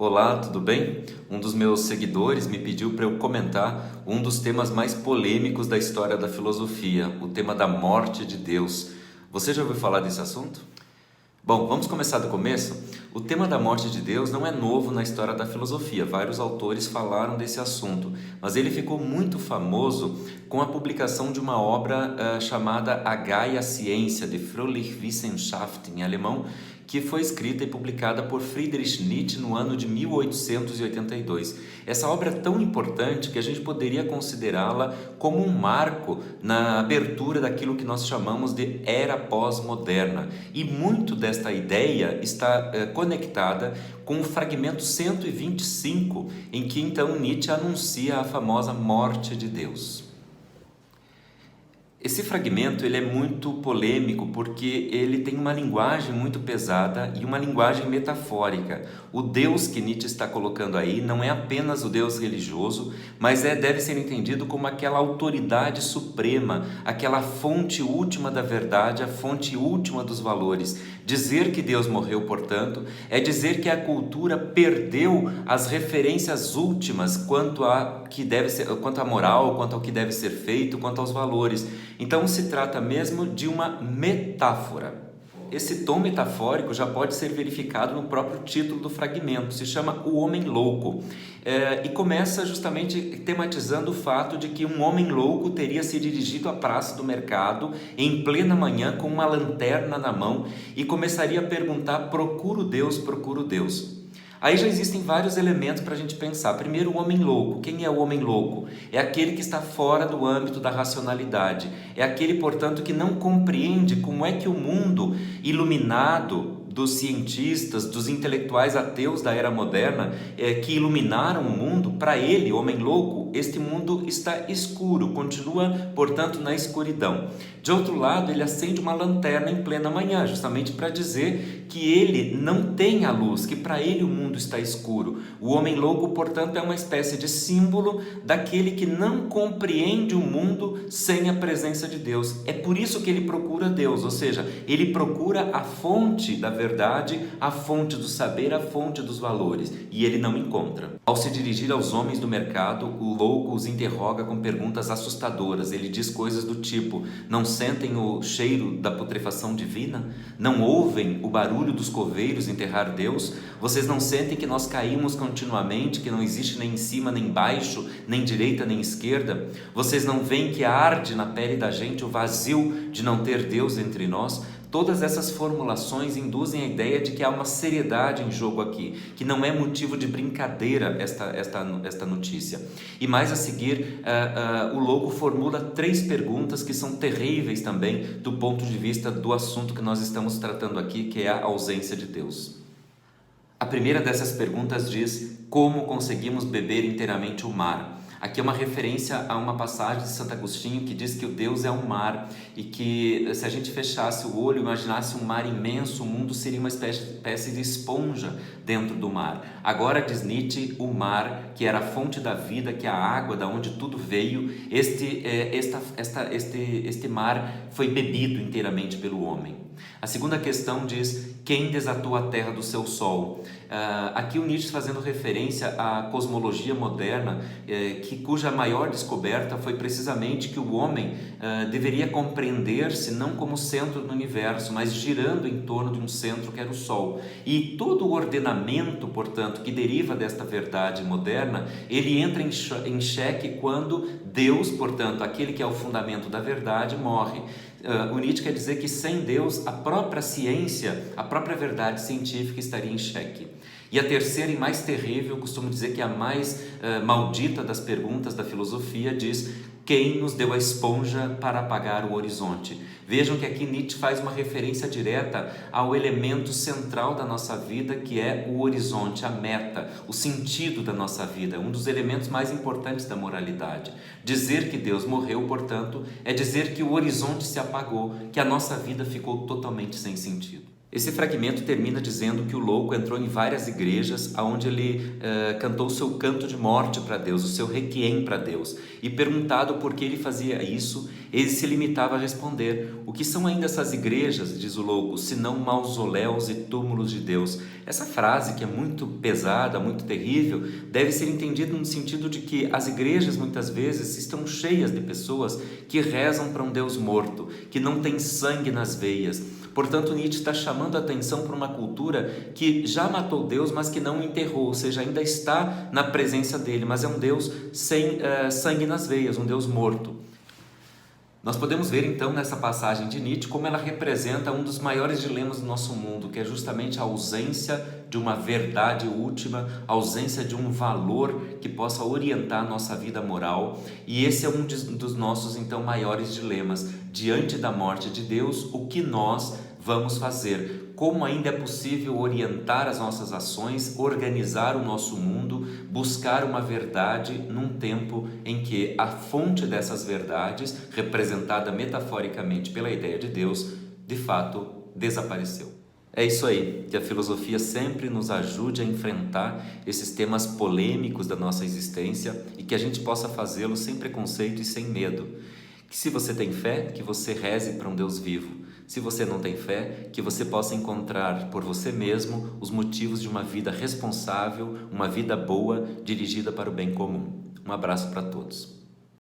Olá, tudo bem? Um dos meus seguidores me pediu para eu comentar um dos temas mais polêmicos da história da filosofia, o tema da morte de Deus. Você já ouviu falar desse assunto? Bom, vamos começar do começo? O tema da morte de Deus não é novo na história da filosofia. Vários autores falaram desse assunto, mas ele ficou muito famoso com a publicação de uma obra chamada A Gaia Ciência, de Fröhliche Wissenschaft, em alemão, que foi escrita e publicada por Friedrich Nietzsche no ano de 1882. Essa obra é tão importante que a gente poderia considerá-la como um marco na abertura daquilo que nós chamamos de era pós-moderna. E muito desta ideia está conectada com o fragmento 125, em que então Nietzsche anuncia a famosa morte de Deus. Esse fragmento ele é muito polêmico porque ele tem uma linguagem muito pesada e uma linguagem metafórica. O Deus que Nietzsche está colocando aí não é apenas o Deus religioso, mas deve ser entendido como aquela autoridade suprema, aquela fonte última da verdade, a fonte última dos valores. Dizer que Deus morreu, portanto, é dizer que a cultura perdeu as referências últimas quanto à moral, quanto ao que deve ser feito, quanto aos valores. Então se trata mesmo de uma metáfora. Esse tom metafórico já pode ser verificado no próprio título do fragmento, se chama O Homem Louco, e começa justamente tematizando o fato de que um homem louco teria se dirigido à praça do mercado em plena manhã com uma lanterna na mão e começaria a perguntar: procuro Deus, procuro Deus. Aí já existem vários elementos para a gente pensar. Primeiro, o homem louco. Quem é o homem louco? É aquele que está fora do âmbito da racionalidade. É aquele, portanto, que não compreende como é que o mundo iluminado dos cientistas, dos intelectuais ateus da era moderna, que iluminaram o mundo, para ele, homem louco, este mundo está escuro, continua, portanto, na escuridão. De outro lado, ele acende uma lanterna em plena manhã, justamente para dizer que ele não tem a luz, que para ele o mundo está escuro. O homem louco, portanto, é uma espécie de símbolo daquele que não compreende o mundo sem a presença de Deus. É por isso que ele procura Deus, ou seja, ele procura a fonte da verdade, a fonte do saber, a fonte dos valores, e ele não encontra. Ao se dirigir aos homens do mercado, o louco os interroga com perguntas assustadoras. Ele diz coisas do tipo: não sentem o cheiro da putrefação divina? Não ouvem o barulho dos coveiros enterrar Deus? Vocês não sentem que nós caímos continuamente, que não existe nem em cima nem embaixo, nem direita nem esquerda? Vocês não veem que arde na pele da gente o vazio de não ter Deus entre nós? Todas essas formulações induzem a ideia de que há uma seriedade em jogo aqui, que não é motivo de brincadeira esta notícia. E mais a seguir, o louco formula 3 perguntas que são terríveis também do ponto de vista do assunto que nós estamos tratando aqui, que é a ausência de Deus. A primeira dessas perguntas diz: como conseguimos beber inteiramente o mar? Aqui é uma referência a uma passagem de Santo Agostinho que diz que o Deus é um mar e que se a gente fechasse o olho, imaginasse um mar imenso, o mundo seria uma espécie de esponja dentro do mar. Agora, diz Nietzsche, o mar, que era a fonte da vida, que é a água da onde tudo veio, este mar foi bebido inteiramente pelo homem. A segunda questão diz: quem desatou a terra do seu sol? Aqui o Nietzsche fazendo referência à cosmologia moderna, cuja maior descoberta foi precisamente que o homem deveria compreender-se não como centro do universo, mas girando em torno de um centro que era o Sol. E todo o ordenamento, portanto, que deriva desta verdade moderna, ele entra em xeque quando Deus, portanto, aquele que é o fundamento da verdade, morre. O Nietzsche quer dizer que sem Deus a própria ciência, a própria verdade científica estaria em xeque. E a terceira e mais terrível, eu costumo dizer que é a mais maldita das perguntas da filosofia, diz: quem nos deu a esponja para apagar o horizonte? Vejam que aqui Nietzsche faz uma referência direta ao elemento central da nossa vida, que é o horizonte, a meta, o sentido da nossa vida, um dos elementos mais importantes da moralidade. Dizer que Deus morreu, portanto, é dizer que o horizonte se apagou, que a nossa vida ficou totalmente sem sentido. Esse fragmento termina dizendo que o louco entrou em várias igrejas onde ele cantou o seu canto de morte para Deus, o seu requiem para Deus. E perguntado por que ele fazia isso, ele se limitava a responder: o que são ainda essas igrejas, diz o louco, senão mausoléus e túmulos de Deus? Essa frase, que é muito pesada, muito terrível, deve ser entendida no sentido de que as igrejas muitas vezes estão cheias de pessoas que rezam para um Deus morto, que não tem sangue nas veias. Portanto, Nietzsche está chamando a atenção para uma cultura que já matou Deus, mas que não o enterrou, ou seja, ainda está na presença dele, mas é um Deus sem sangue nas veias, um Deus morto. Nós podemos ver então nessa passagem de Nietzsche como ela representa um dos maiores dilemas do nosso mundo, que é justamente a ausência de uma verdade última, a ausência de um valor que possa orientar a nossa vida moral. E esse é um dos nossos então maiores dilemas. Diante da morte de Deus, o que nós vamos fazer? Como ainda é possível orientar as nossas ações, organizar o nosso mundo, buscar uma verdade num tempo em que a fonte dessas verdades, representada metaforicamente pela ideia de Deus, de fato desapareceu. É isso aí, que a filosofia sempre nos ajude a enfrentar esses temas polêmicos da nossa existência e que a gente possa fazê-lo sem preconceito e sem medo. Que se você tem fé, que você reze para um Deus vivo. Se você não tem fé, que você possa encontrar por você mesmo os motivos de uma vida responsável, uma vida boa, dirigida para o bem comum. Um abraço para todos.